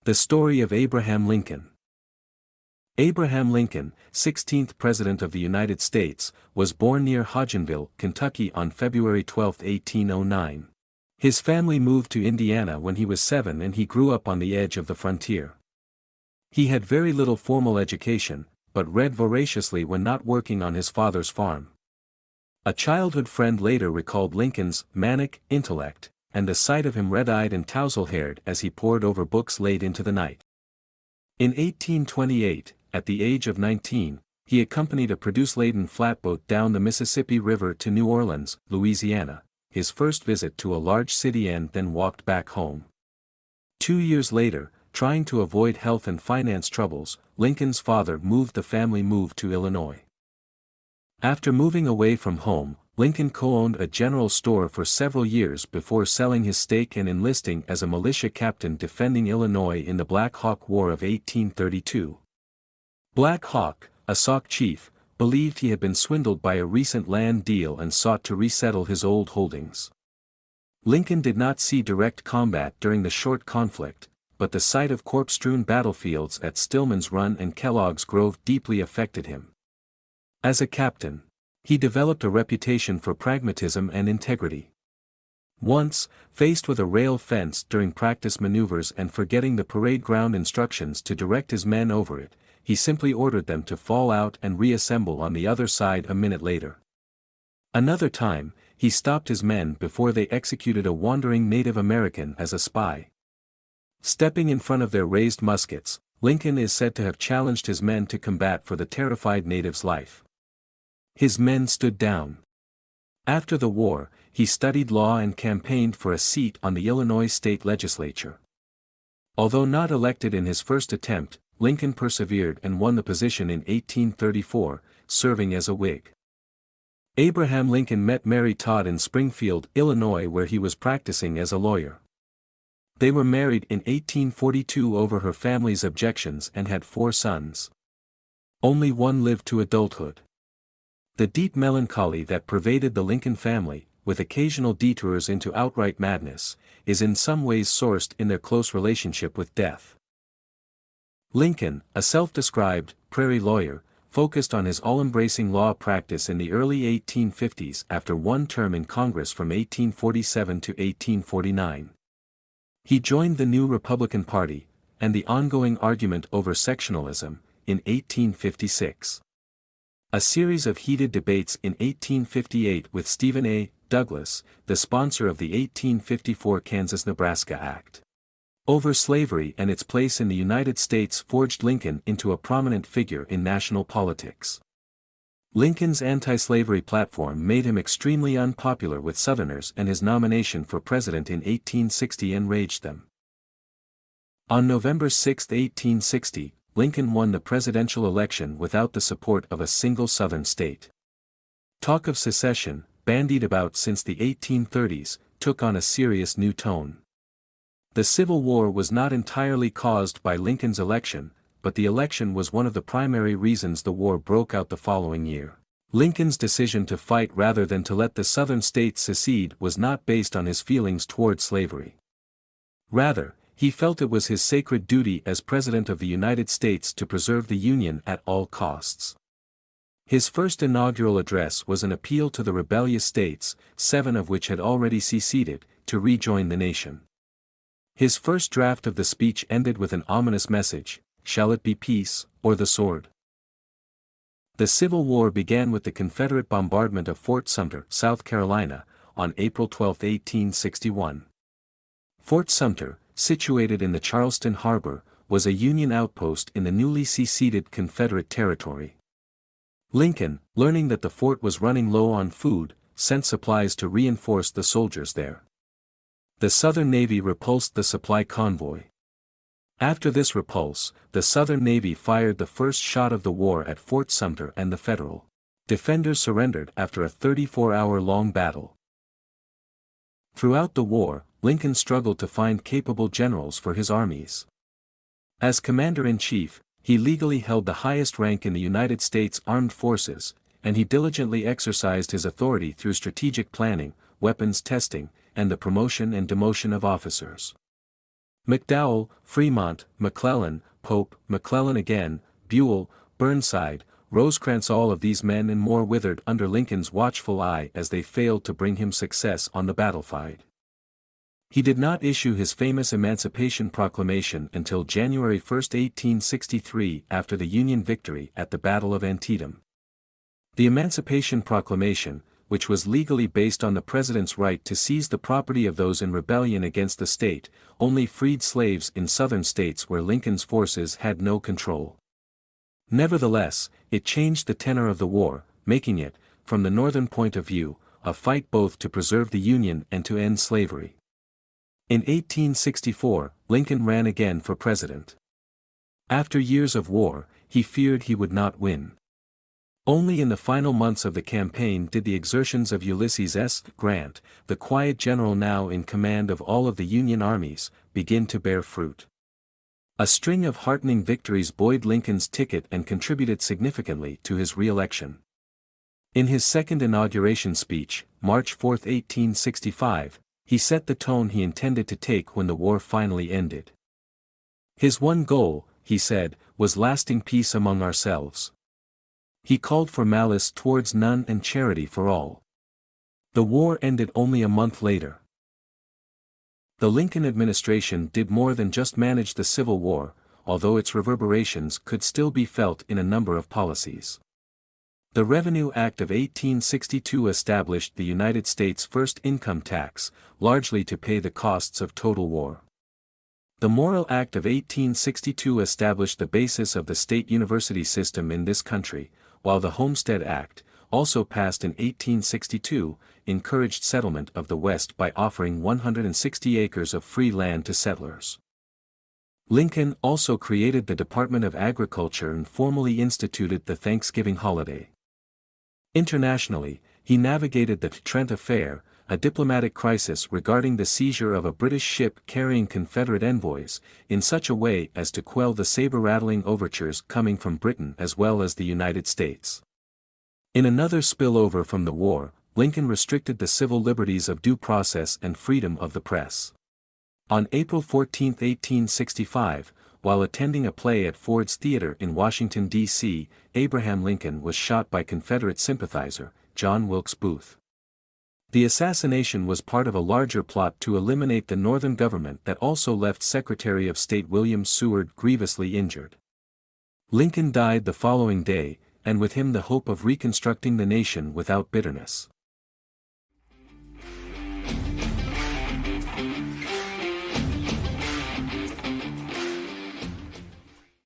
The story of Abraham Lincoln. Abraham Lincoln, 16th President of the United States, was born near Hodgenville, Kentucky on February 12, 1809. His family moved to Indiana when he was 7 and he grew up on the edge of the frontier. He had very little formal education, but read voraciously when not working on his father's farm. A childhood friend later recalled Lincoln's manic intellect, and the sight of him red-eyed and tousle-haired as he pored over books late into the night. In 1828, at the age of 19, he accompanied a produce-laden flatboat down the Mississippi River to New Orleans, Louisiana, his first visit to a large city, and then walked back home. 2 years later, trying to avoid health and finance troubles, Lincoln's father moved to Illinois. After moving away from home, Lincoln co-owned a general store for several years before selling his stake and enlisting as a militia captain defending Illinois in the Black Hawk War of 1832. Black Hawk, a Sauk chief, believed he had been swindled by a recent land deal and sought to resettle his old holdings. Lincoln did not see direct combat during the short conflict, but the sight of corpse-strewn battlefields at Stillman's Run and Kellogg's Grove deeply affected him. As a captain, he developed a reputation for pragmatism and integrity. Once, faced with a rail fence during practice maneuvers and forgetting the parade ground instructions to direct his men over it, he simply ordered them to fall out and reassemble on the other side a minute later. Another time, he stopped his men before they executed a wandering Native American as a spy. Stepping in front of their raised muskets, Lincoln is said to have challenged his men to combat for the terrified native's life. His men stood down. After the war, he studied law and campaigned for a seat on the Illinois state legislature. Although not elected in his first attempt, Lincoln persevered and won the position in 1834, serving as a Whig. Abraham Lincoln met Mary Todd in Springfield, Illinois, where he was practicing as a lawyer. They were married in 1842 over her family's objections and had 4 sons. Only one lived to adulthood. The deep melancholy that pervaded the Lincoln family, with occasional detours into outright madness, is in some ways sourced in their close relationship with death. Lincoln, a self-described prairie lawyer, focused on his all-embracing law practice in the early 1850s after one term in Congress from 1847 to 1849. He joined the new Republican Party, and the ongoing argument over sectionalism, in 1856. A series of heated debates in 1858 with Stephen A. Douglas, the sponsor of the 1854 Kansas-Nebraska Act, over slavery and its place in the United States forged Lincoln into a prominent figure in national politics. Lincoln's anti-slavery platform made him extremely unpopular with Southerners, and his nomination for president in 1860 enraged them. On November 6, 1860, Lincoln won the presidential election without the support of a single Southern state. Talk of secession, bandied about since the 1830s, took on a serious new tone. The Civil War was not entirely caused by Lincoln's election, but the election was one of the primary reasons the war broke out the following year. Lincoln's decision to fight rather than to let the Southern states secede was not based on his feelings toward slavery. Rather, he felt it was his sacred duty as President of the United States to preserve the Union at all costs. His first inaugural address was an appeal to the rebellious states, 7 of which had already seceded, to rejoin the nation. His first draft of the speech ended with an ominous message: "Shall it be peace, or the sword?" The Civil War began with the Confederate bombardment of Fort Sumter, South Carolina, on April 12, 1861. Fort Sumter, situated in the Charleston harbor, was a Union outpost in the newly seceded Confederate territory. Lincoln, learning that the fort was running low on food, sent supplies to reinforce the soldiers there. The Southern Navy repulsed the supply convoy. After this repulse, the Southern Navy fired the first shot of the war at Fort Sumter, and the Federal defenders surrendered after a 34-hour-long battle. Throughout the war, Lincoln struggled to find capable generals for his armies. As Commander-in-Chief, he legally held the highest rank in the United States Armed Forces, and he diligently exercised his authority through strategic planning, weapons testing, and the promotion and demotion of officers. McDowell, Fremont, McClellan, Pope, McClellan again, Buell, Burnside, Rosecrans, all of these men and more withered under Lincoln's watchful eye as they failed to bring him success on the battlefield. He did not issue his famous Emancipation Proclamation until January 1, 1863, after the Union victory at the Battle of Antietam. The Emancipation Proclamation, which was legally based on the president's right to seize the property of those in rebellion against the state, only freed slaves in southern states where Lincoln's forces had no control. Nevertheless, it changed the tenor of the war, making it, from the northern point of view, a fight both to preserve the Union and to end slavery. In 1864, Lincoln ran again for president. After years of war, he feared he would not win. Only in the final months of the campaign did the exertions of Ulysses S. Grant, the quiet general now in command of all of the Union armies, begin to bear fruit. A string of heartening victories buoyed Lincoln's ticket and contributed significantly to his re-election. In his second inauguration speech, March 4, 1865, he set the tone he intended to take when the war finally ended. His one goal, he said, was lasting peace among ourselves. He called for malice towards none and charity for all. The war ended only a month later. The Lincoln administration did more than just manage the Civil War, although its reverberations could still be felt in a number of policies. The Revenue Act of 1862 established the United States' first income tax, largely to pay the costs of total war. The Morrill Act of 1862 established the basis of the state university system in this country, while the Homestead Act, also passed in 1862, encouraged settlement of the West by offering 160 acres of free land to settlers. Lincoln also created the Department of Agriculture and formally instituted the Thanksgiving holiday. Internationally, he navigated the Trent Affair, a diplomatic crisis regarding the seizure of a British ship carrying Confederate envoys, in such a way as to quell the saber-rattling overtures coming from Britain as well as the United States. In another spillover from the war, Lincoln restricted the civil liberties of due process and freedom of the press. On April 14, 1865, while attending a play at Ford's Theater in Washington, D.C., Abraham Lincoln was shot by Confederate sympathizer, John Wilkes Booth. The assassination was part of a larger plot to eliminate the Northern government that also left Secretary of State William Seward grievously injured. Lincoln died the following day, and with him the hope of reconstructing the nation without bitterness.